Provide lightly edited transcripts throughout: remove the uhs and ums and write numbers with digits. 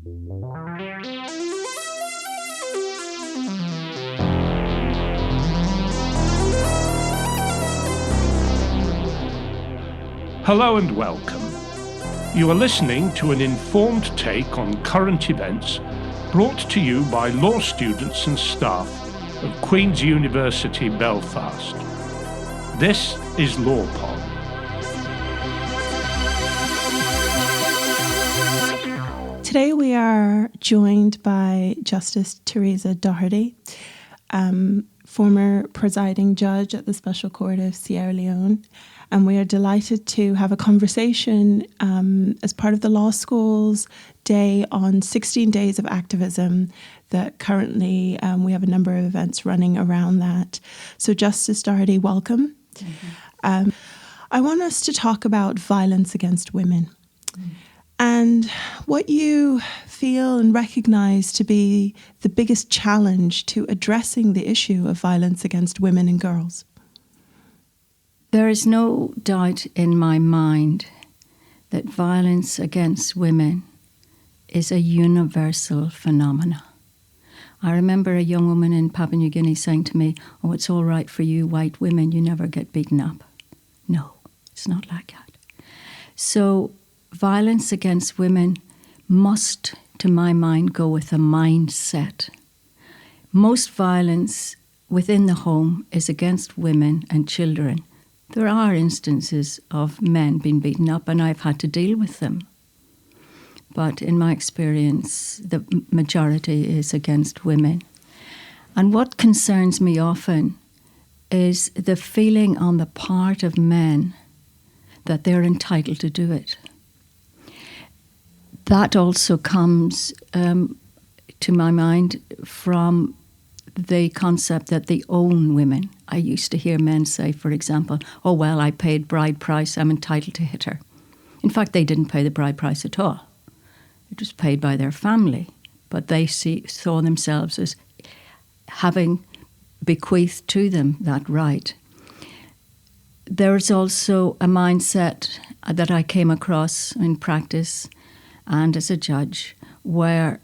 Hello and welcome. You are listening to an informed take on current events brought to you by law students and staff of Queen's University Belfast. This is LawPod. Today we are joined by Justice Teresa Doherty, former presiding judge at the Special Court of Sierra Leone. And we are delighted to have a conversation as part of the law school's day on 16 Days of Activism that currently we have a number of events running around that. So Justice Doherty, welcome. Mm-hmm. I want us to talk about violence against women and what you feel and recognize to be the biggest challenge to addressing the issue of violence against women and girls. There is no doubt in my mind that violence against women is a universal phenomenon. I remember a young woman in Papua New Guinea saying to me, "Oh, it's all right for you white women, you never get beaten up." No, it's not like that. So violence against women must, to my mind, go with a mindset. Most violence within the home is against women and children. There are instances of men being beaten up, and I've had to deal with them. But in my experience, the majority is against women. And what concerns me often is the feeling on the part of men that they're entitled to do it. That also comes, to my mind, from the concept that they own women. I used to hear men say, for example, "Oh, well, I paid bride price, I'm entitled to hit her." In fact, they didn't pay the bride price at all. It was paid by their family, but they saw themselves as having bequeathed to them that right. There's also a mindset that I came across in practice and as a judge where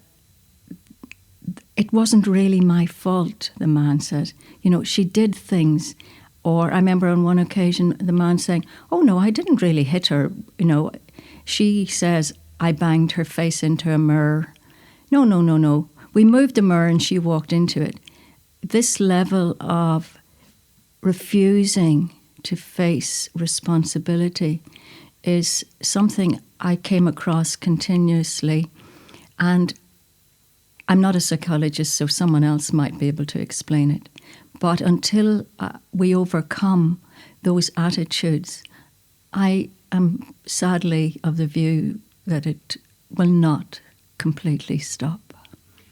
it wasn't really my fault, the man said. You know, she did things. Or I remember on one occasion the man saying, "Oh, no, I didn't really hit her. You know, she says I banged her face into a mirror." No. We moved the mirror and she walked into it. This level of refusing to face responsibility is something I came across continuously. And I'm not a psychologist, so someone else might be able to explain it. But until we overcome those attitudes, I am sadly of the view that it will not completely stop.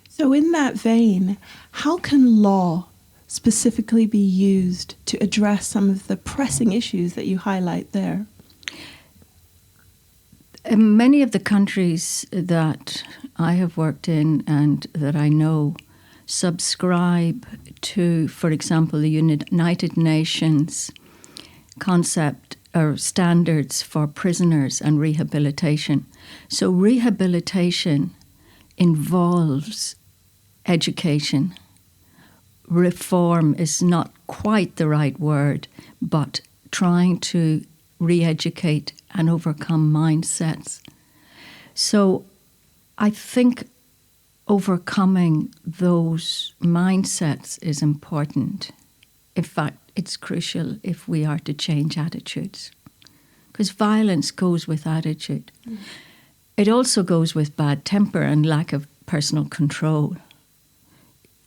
So in that vein, how can law specifically be used to address some of the pressing issues that you highlight there? In many of the countries that I have worked in and that I know subscribe to, for example, the United Nations concept or standards for prisoners and rehabilitation. So rehabilitation involves education. Reform is not quite the right word, but trying to re-educate and overcome mindsets. So I think overcoming those mindsets is important. In fact, it's crucial if we are to change attitudes. Because violence goes with attitude. Mm. It also goes with bad temper and lack of personal control.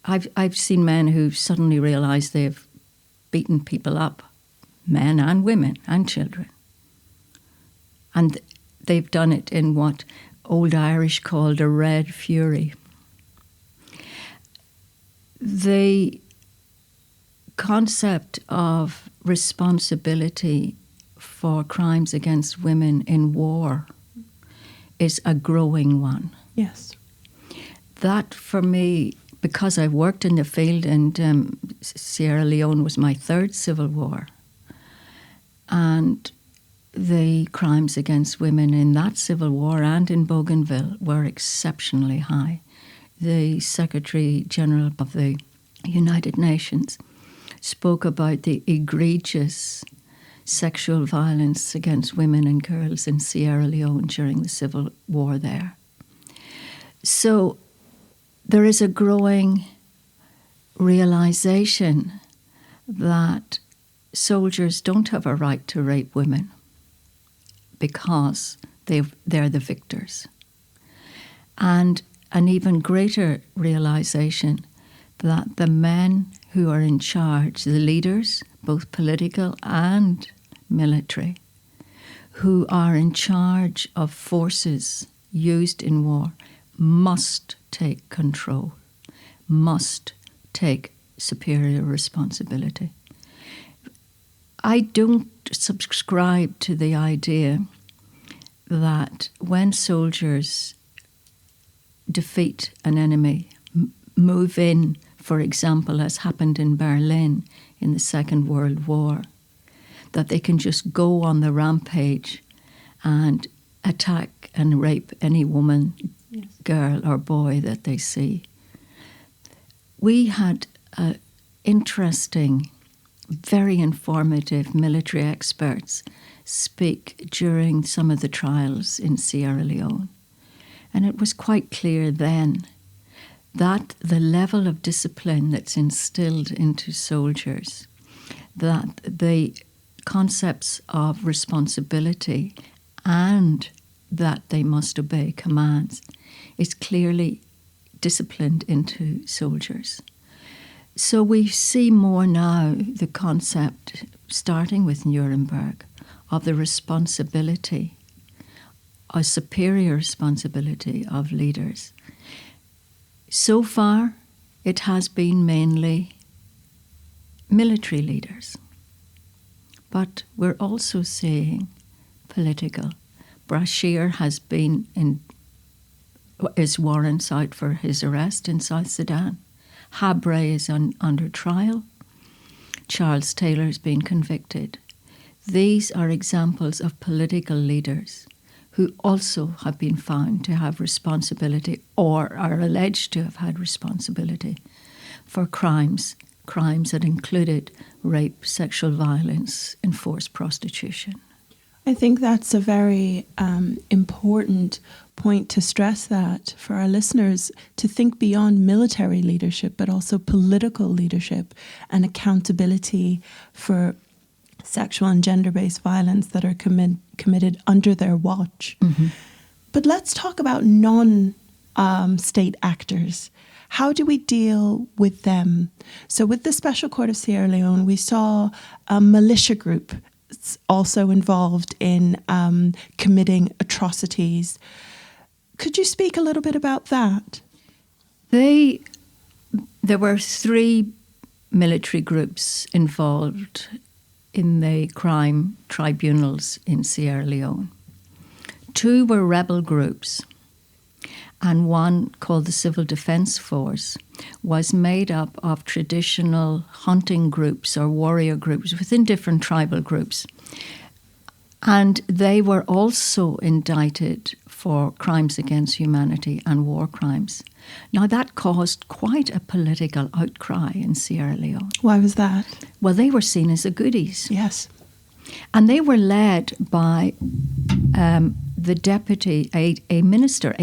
I've seen men who suddenly realise they've beaten people up, men and women and children. And they've done it in what Old Irish called a red fury. The concept of responsibility for crimes against women in war is a growing one. Yes. That, for me, because I've worked in the field, and Sierra Leone was my third civil war, and the crimes against women in that civil war and in Bougainville were exceptionally high. The Secretary General of the United Nations spoke about the egregious sexual violence against women and girls in Sierra Leone during the civil war there. So there is a growing realization that soldiers don't have a right to rape women because they're the victors. And an even greater realization that the men who are in charge, the leaders, both political and military, who are in charge of forces used in war, must take control, must take superior responsibility. I don't subscribe to the idea that when soldiers defeat an enemy, move in, for example, as happened in Berlin in the Second World War, that they can just go on the rampage and attack and rape any woman, yes, girl or boy that they see. We had interesting, very informative military experts speak during some of the trials in Sierra Leone. And it was quite clear then that the level of discipline that's instilled into soldiers, that the concepts of responsibility and that they must obey commands is clearly disciplined into soldiers. So we see more now the concept, starting with Nuremberg, of the responsibility, a superior responsibility of leaders. So far, it has been mainly military leaders. But we're also seeing political. Bashir is warrants out for his arrest in South Sudan. Habre is under trial. Charles Taylor has been convicted. These are examples of political leaders who also have been found to have responsibility or are alleged to have had responsibility for crimes that included rape, sexual violence, and forced prostitution. I think that's a very important point to stress, that for our listeners to think beyond military leadership, but also political leadership and accountability for sexual and gender-based violence that are committed under their watch. Mm-hmm. But let's talk about non-state actors. How do we deal with them? So with the Special Court of Sierra Leone, we saw a militia group also involved in committing atrocities. Could you speak a little bit about that? There were 3 military groups involved in the crime tribunals in Sierra Leone. 2 were rebel groups, and one, called the Civil Defence Force, was made up of traditional hunting groups or warrior groups within different tribal groups. And they were also indicted for crimes against humanity and war crimes. Now, that caused quite a political outcry in Sierra Leone. Why was that? Well, they were seen as the goodies. Yes. And they were led by the deputy, a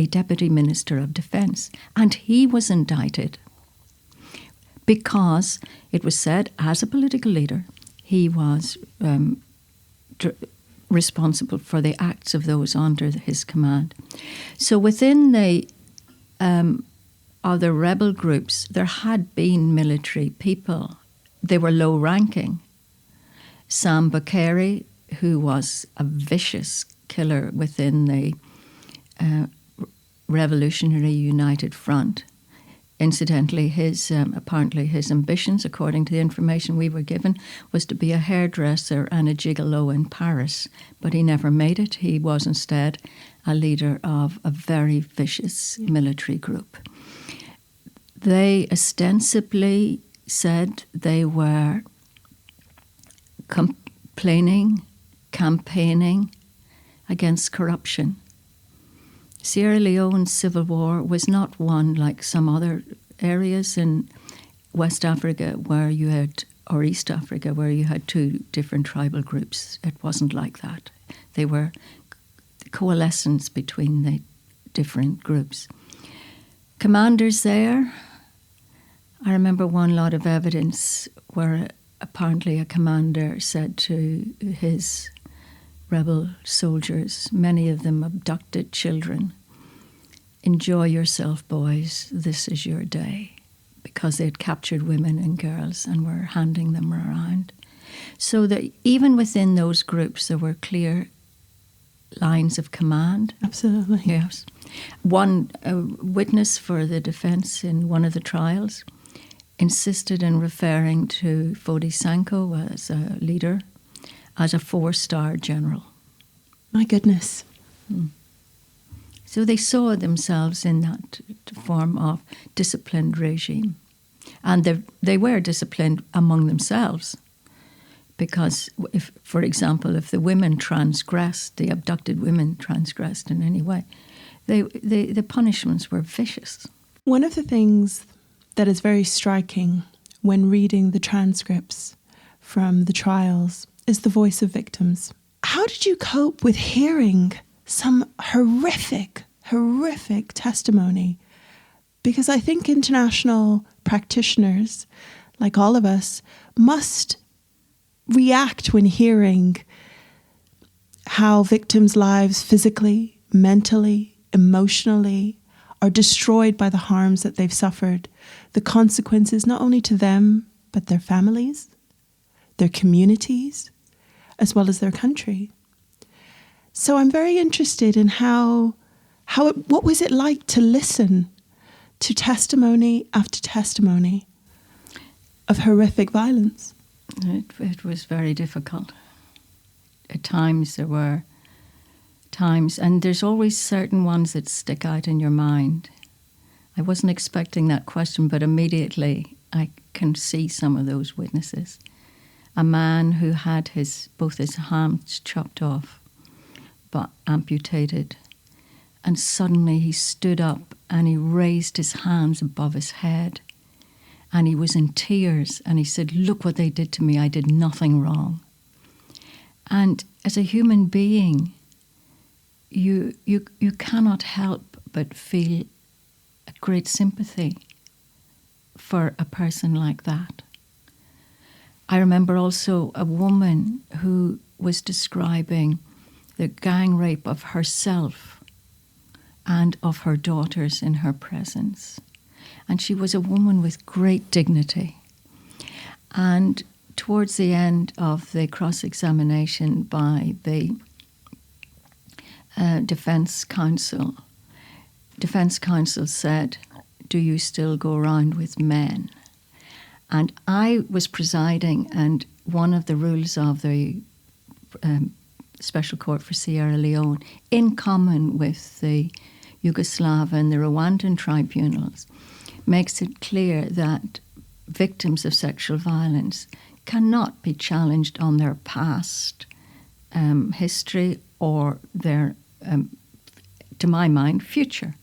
deputy minister of defence. And he was indicted because it was said, as a political leader, he was responsible for the acts of those under his command. So within the other rebel groups, there had been military people. They were low-ranking. Sam Bakary, who was a vicious killer within the Revolutionary United Front. Incidentally, apparently his ambitions, according to the information we were given, was to be a hairdresser and a gigolo in Paris, but he never made it. He was instead a leader of a very vicious military group. They ostensibly said they were complaining campaigning against corruption. Sierra Leone's civil war was not one like some other areas in West Africa where you had, or East Africa, where you had two different tribal groups. It wasn't like that. They were coalescence between the different groups. Commanders there, I remember one lot of evidence where apparently a commander said to his rebel soldiers, many of them abducted children, "Enjoy yourself, boys, this is your day," because they had captured women and girls and were handing them around. So that even within those groups there were clear lines of command. Absolutely. Yes. One witness for the defence in one of the trials insisted in referring to Fodi Sanko as a leader, as a 4-star general. My goodness. So they saw themselves in that form of disciplined regime. And they were disciplined among themselves. Because, if, for example, if the women transgressed, the abducted women transgressed in any way, the punishments were vicious. One of the things that is very striking when reading the transcripts from the trials is the voice of victims. How did you cope with hearing some horrific testimony? Because I think international practitioners, like all of us, must react when hearing how victims' lives physically, mentally, emotionally are destroyed by the harms that they've suffered, the consequences not only to them, but their families, their communities, as well as their country. So I'm very interested in what was it like to listen to testimony after testimony of horrific violence? It was very difficult. At times there were times, and there's always certain ones that stick out in your mind. I wasn't expecting that question, but immediately I can see some of those witnesses. A man who had both his hands chopped off, but amputated, and suddenly he stood up and he raised his hands above his head. And he was in tears, and he said, "Look what they did to me. I did nothing wrong." And as a human being, you cannot help but feel a great sympathy for a person like that. I remember also a woman who was describing the gang rape of herself and of her daughters in her presence. And she was a woman with great dignity. And towards the end of the cross-examination by the defense counsel said, "Do you still go around with men?" And I was presiding, and one of the rules of the Special Court for Sierra Leone, in common with the Yugoslav and the Rwandan tribunals, makes it clear that victims of sexual violence cannot be challenged on their past history or their, to my mind, future.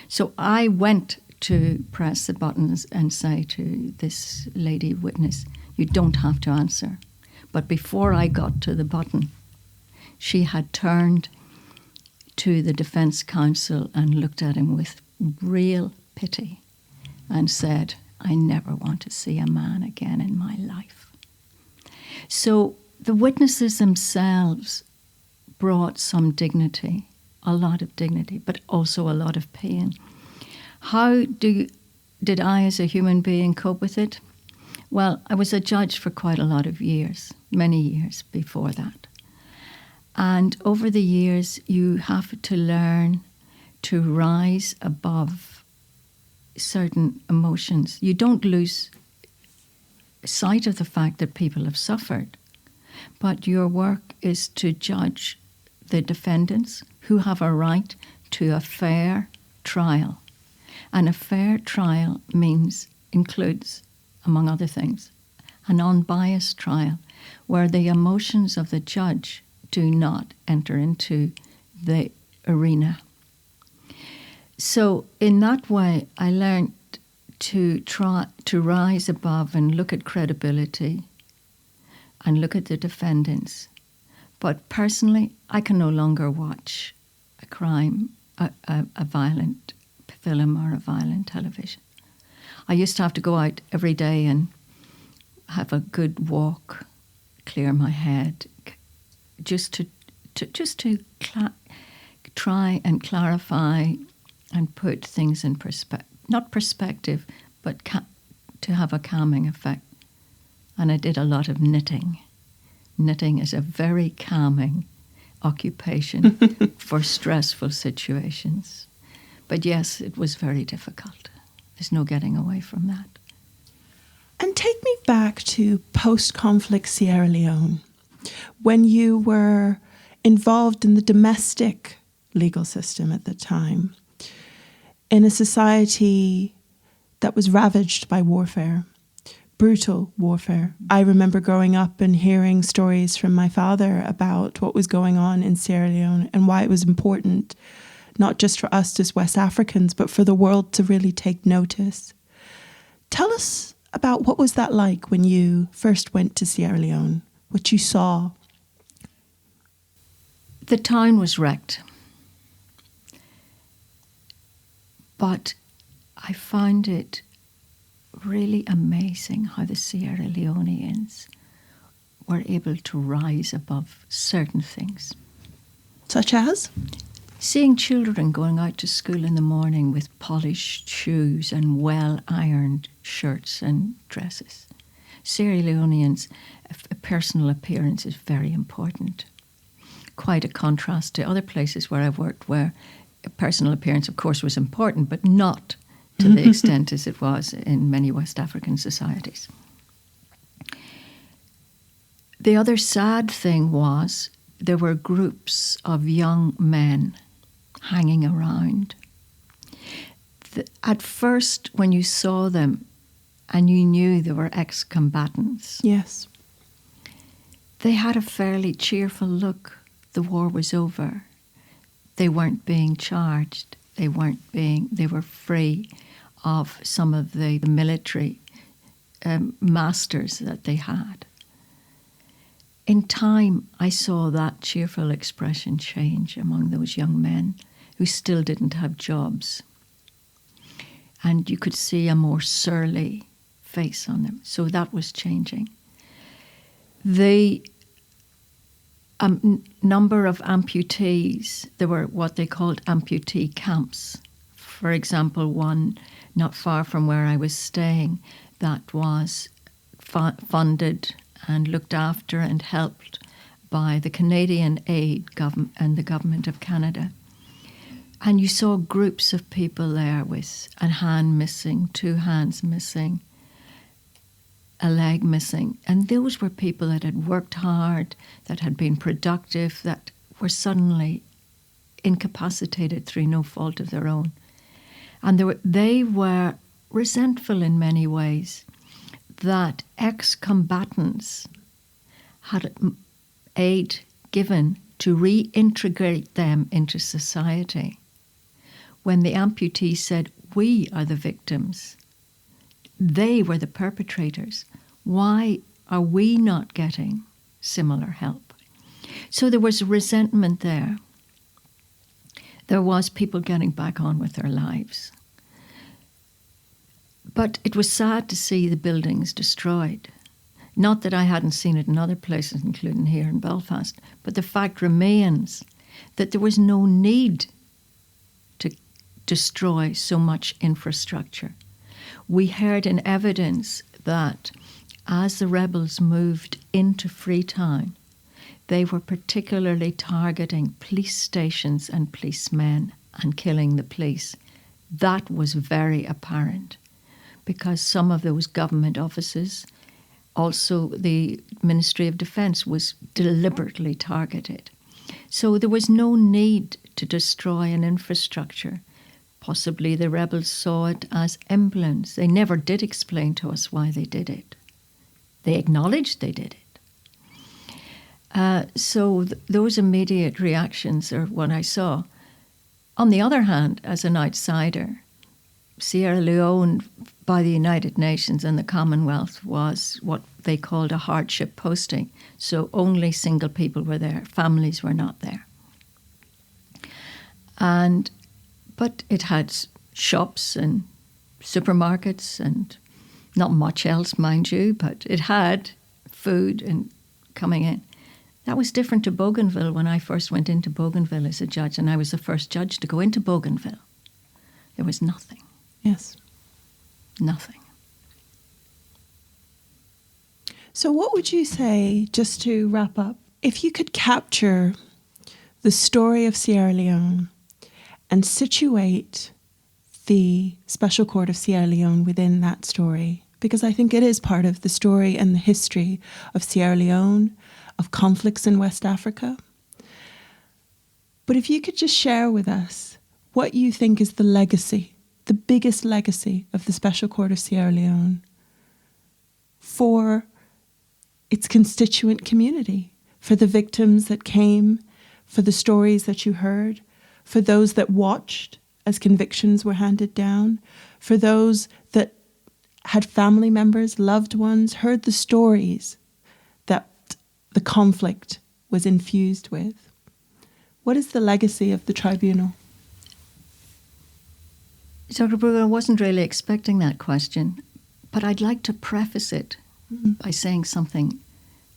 So I went to press the buttons and say to this lady witness, "You don't have to answer." But before I got to the button, she had turned to the defense counsel and looked at him with real pity and said, "I never want to see a man again in my life." So the witnesses themselves brought some dignity, a lot of dignity, but also a lot of pain. How did I as a human being cope with it? Well, I was a judge for quite a lot of years, many years before that. And over the years, you have to learn to rise above certain emotions. You don't lose sight of the fact that people have suffered, but your work is to judge the defendants who have a right to a fair trial. And a fair trial includes, among other things, an unbiased trial where the emotions of the judge do not enter into the arena. So in that way, I learned to try to rise above and look at credibility and look at the defendants. But personally, I can no longer watch a crime, a violent film or a violent television. I used to have to go out every day and have a good walk, clear my head, just to try and clarify and put things in not perspective, but to have a calming effect. And I did a lot of knitting. Knitting is a very calming occupation for stressful situations. But yes, it was very difficult. There's no getting away from that. And take me back to post-conflict Sierra Leone, when you were involved in the domestic legal system at the time, in a society that was ravaged by warfare, brutal warfare. I remember growing up and hearing stories from my father about what was going on in Sierra Leone and why it was important, not just for us as West Africans, but for the world to really take notice. Tell us about what was that like when you first went to Sierra Leone, what you saw. The town was wrecked. But I find it really amazing how the Sierra Leoneans were able to rise above certain things. Such as? Seeing children going out to school in the morning with polished shoes and well-ironed shirts and dresses. Sierra Leoneans, a personal appearance is very important. Quite a contrast to other places where I've worked, where a personal appearance, of course, was important, but not to the extent as it was in many West African societies. The other sad thing was there were groups of young men hanging around. At first, when you saw them and you knew they were ex-combatants, yes, they had a fairly cheerful look. The war was over. They weren't being charged. They were free of some of the military masters that they had. In time, I saw that cheerful expression change among those young men who still didn't have jobs. And you could see a more surly face on them. So that was changing. The number of amputees, there were what they called amputee camps. For example, one not far from where I was staying that was funded and looked after and helped by the Canadian aid government and the government of Canada. And you saw groups of people there with a hand missing, 2 hands missing, a leg missing. And those were people that had worked hard, that had been productive, that were suddenly incapacitated through no fault of their own. And they were resentful in many ways that ex-combatants had aid given to reintegrate them into society. When the amputees said, "We are the victims, they were the perpetrators. Why are we not getting similar help?" So there was resentment there. There was people getting back on with their lives. But it was sad to see the buildings destroyed. Not that I hadn't seen it in other places, including here in Belfast, but the fact remains that there was no need to destroy so much infrastructure. We heard in evidence that as the rebels moved into Freetown, they were particularly targeting police stations and policemen and killing the police. That was very apparent because some of those government offices, also the Ministry of Defence, was deliberately targeted. So there was no need to destroy an infrastructure. Possibly the rebels saw it as emblems. They never did explain to us why they did it. They acknowledged they did it. So those immediate reactions are what I saw. On the other hand, as an outsider, Sierra Leone, by the United Nations and the Commonwealth, was what they called a hardship posting. So only single people were there. Families were not there. But it had shops and supermarkets and not much else, mind you, but it had food and coming in. That was different to Bougainville when I first went into Bougainville as a judge, and I was the first judge to go into Bougainville. There was nothing. Yes. Nothing. So what would you say, just to wrap up, if you could capture the story of Sierra Leone and situate the Special Court of Sierra Leone within that story? Because I think it is part of the story and the history of Sierra Leone, of conflicts in West Africa. But if you could just share with us what you think is the legacy, the biggest legacy of the Special Court of Sierra Leone for its constituent community, for the victims that came, for the stories that you heard, for those that watched as convictions were handed down, for those that had family members, loved ones, heard the stories that the conflict was infused with. What is the legacy of the tribunal? Dr. Brunger, I wasn't really expecting that question, but I'd like to preface it by saying something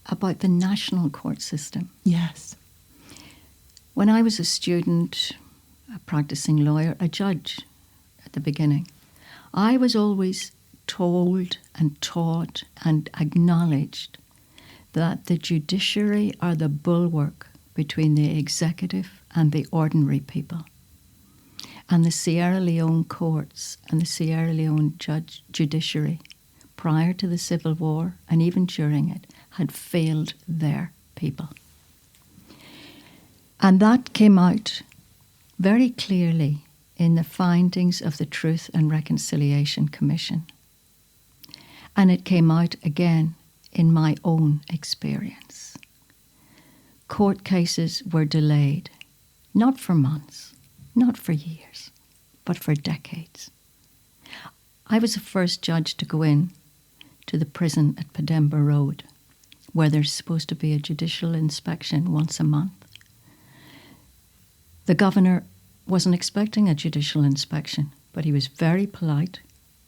about the national court system. Yes. When I was a student, a practicing lawyer, a judge at the beginning, I was always told and taught and acknowledged that the judiciary are the bulwark between the executive and the ordinary people. And the Sierra Leone courts and the Sierra Leone judiciary, prior to the Civil War and even during it, had failed their people. And that came out very clearly in the findings of the Truth and Reconciliation Commission. And it came out again in my own experience. Court cases were delayed, not for months, not for years, but for decades. I was the first judge to go in to the prison at Pademba Road, where there's supposed to be a judicial inspection once a month. The governor wasn't expecting a judicial inspection, but he was very polite,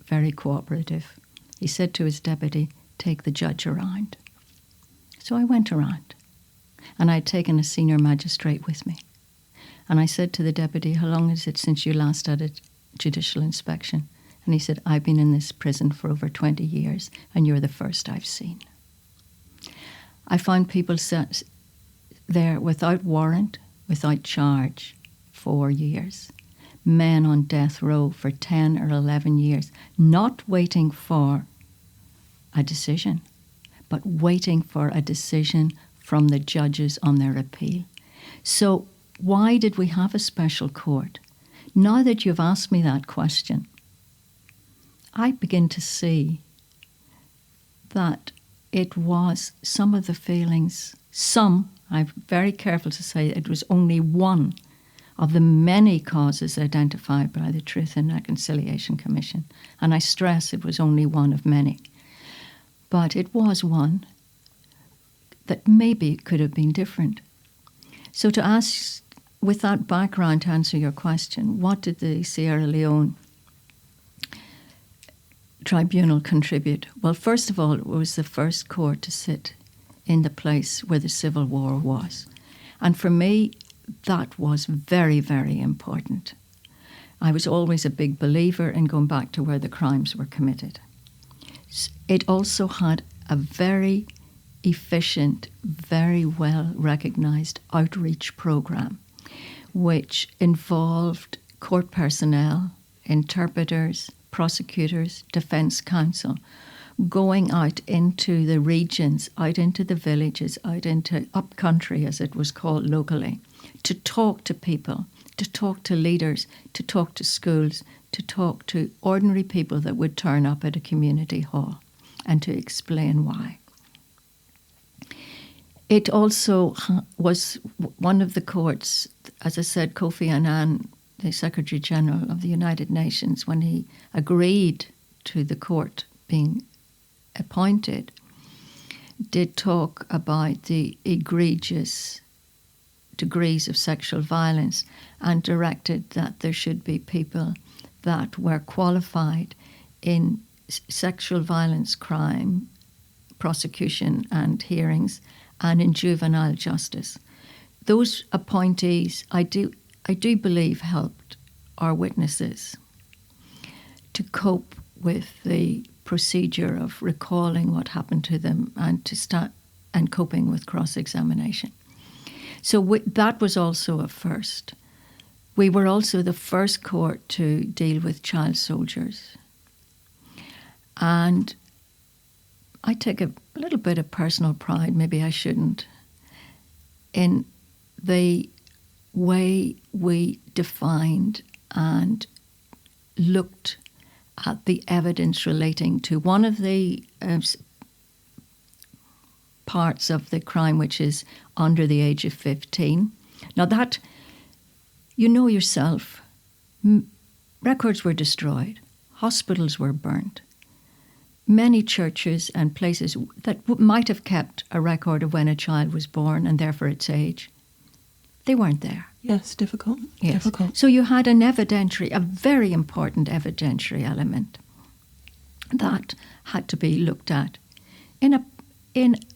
very cooperative. He said to his deputy, "Take the judge around." So I went around, and I'd taken a senior magistrate with me. And I said to the deputy, "How long is it since you last had a judicial inspection?" And he said, "I've been in this prison for over 20 years, and you're the first I've seen." I found people sat there without warrant, without charge, 4 years. Men on death row for 10 or 11 years, not waiting for a decision, but waiting for a decision from the judges on their appeal. So why did we have a special court? Now that you've asked me that question, I begin to see that it was some of the failings, I'm very careful to say it was only one of the many causes identified by the Truth and Reconciliation Commission. And I stress it was only one of many. But it was one that maybe could have been different. So to ask, with that background, to answer your question, what did the Sierra Leone tribunal contribute? Well, first of all, it was the first court to sit in the place where the Civil War was. And for me, that was very, very important. I was always a big believer in going back to where the crimes were committed. It also had a very efficient, very well recognised outreach programme, which involved court personnel, interpreters, prosecutors, defence counsel, going out into the regions, out into the villages, out into upcountry, as it was called locally, to talk to people, to talk to leaders, to talk to schools, to talk to ordinary people that would turn up at a community hall, and to explain why. It also was one of the courts, as I said, Kofi Annan, the Secretary General of the United Nations, when he agreed to the court being appointed, did talk about the egregious degrees of sexual violence and directed that there should be people that were qualified in sexual violence crime prosecution and hearings and in juvenile justice. Those appointees, I do believe, helped our witnesses to cope with the procedure of recalling what happened to them and to start and coping with cross-examination. So that was also a first. We were also the first court to deal with child soldiers. And I take a little bit of personal pride, maybe I shouldn't, in the way we defined and looked at the evidence relating to one of the parts of the crime, which is under the age of 15. Now that, you know yourself, records were destroyed, hospitals were burnt. Many churches and places that might have kept a record of when a child was born and therefore its age, they weren't there. Yes, difficult. Yes. Difficult. So you had an evidentiary, a very important evidentiary element that had to be looked at in a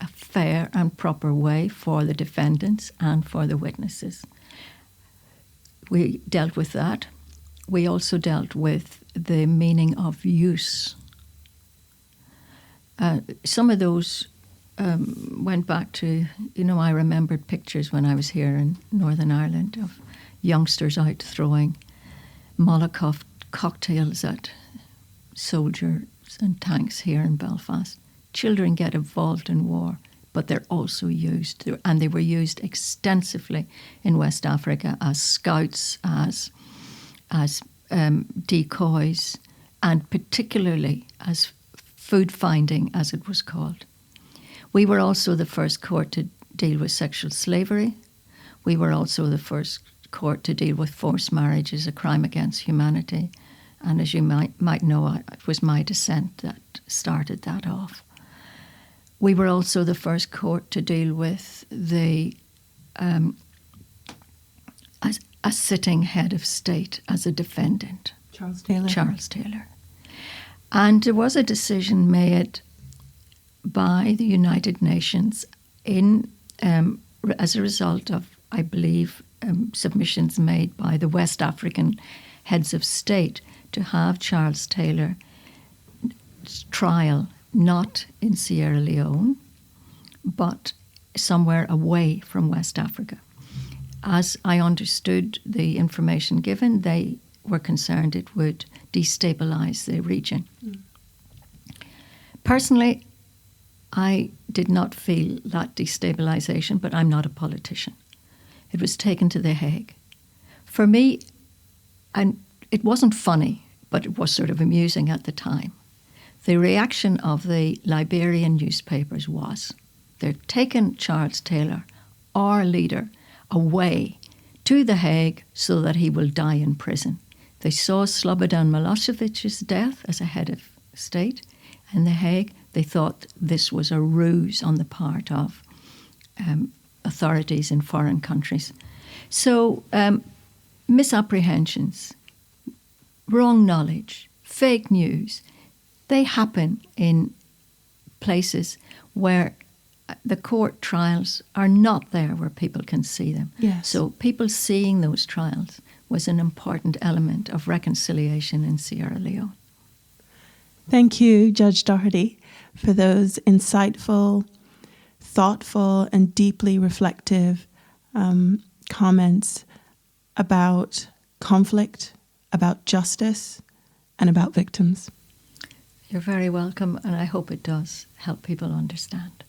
fair and proper way for the defendants and for the witnesses. We dealt with that. We also dealt with the meaning of use. Some of those went back to, I remembered pictures when I was here in Northern Ireland of youngsters out throwing Molotov cocktails at soldiers and tanks here in Belfast. Children get involved in war, but they're also used, and they were used extensively in West Africa as scouts, as decoys, and particularly as food finding, as it was called. We were also the first court to deal with sexual slavery. We were also the first court to deal with forced marriage as a crime against humanity. And as you might know, it was my dissent that started that off. We were also the first court to deal with a sitting head of state as a defendant. Charles Taylor. And there was a decision made by the United Nations as a result of, I believe, submissions made by the West African heads of state to have Charles Taylor's trial not in Sierra Leone, but somewhere away from West Africa. As I understood the information given, they were concerned it would destabilize the region. Personally, I did not feel that destabilization, but I'm not a politician. It was taken to The Hague. For me, and it wasn't funny, but it was sort of amusing at the time. The reaction of the Liberian newspapers was, they're taking Charles Taylor, our leader, away to The Hague so that he will die in prison. They saw Slobodan Milosevic's death as a head of state in The Hague. They thought this was a ruse on the part of authorities in foreign countries. So misapprehensions, wrong knowledge, fake news, they happen in places where the court trials are not there where people can see them. Yes. So people seeing those trials was an important element of reconciliation in Sierra Leone. Thank you, Judge Doherty, for those insightful, thoughtful, and deeply reflective comments about conflict, about justice, and about victims. You're very welcome, and I hope it does help people understand.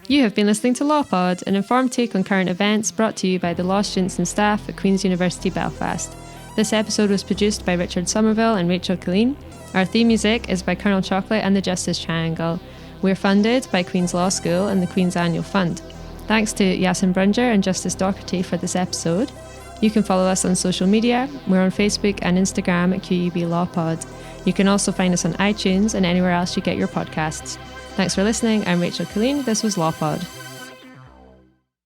You have been listening to LawPod, an informed take on current events brought to you by the law students and staff at Queen's University Belfast. This episode was produced by Richard Somerville and Rachel Killeen. Our theme music is by Colonel Chocolate and the Justice Triangle. We're funded by Queen's Law School and the Queen's Annual Fund. Thanks to Yassin Brunger and Justice Doherty for this episode. You can follow us on social media. We're on Facebook and Instagram at QUB Law Pod. You can also find us on iTunes and anywhere else you get your podcasts. Thanks for listening. I'm Rachel Colleen. This was Law Pod.